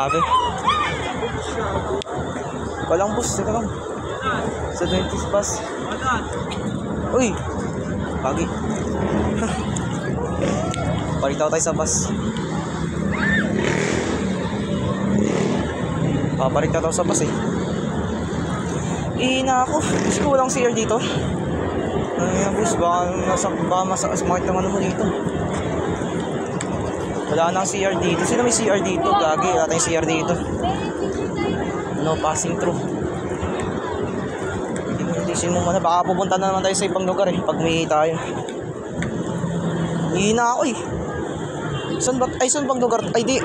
Grabe. Teka lang, boss. Teka lang. Sa 20's bus. Uy! Pagi. Palitaw tayo sa bus. Paparitaw tayo sa bus eh. Ina ako. Gusto ko walang CR dito. Ay, boss. Baka masakit naman mo dito. Wala nang CR dito. Sino may CR dito? Gagi. Wala tayong CR dito. No passing through. Tisin mo muna. Baka pupunta na naman tayo sa ibang lugar eh. Pag may tayo. Hihina ako eh. Saan bang lugar? Ay di.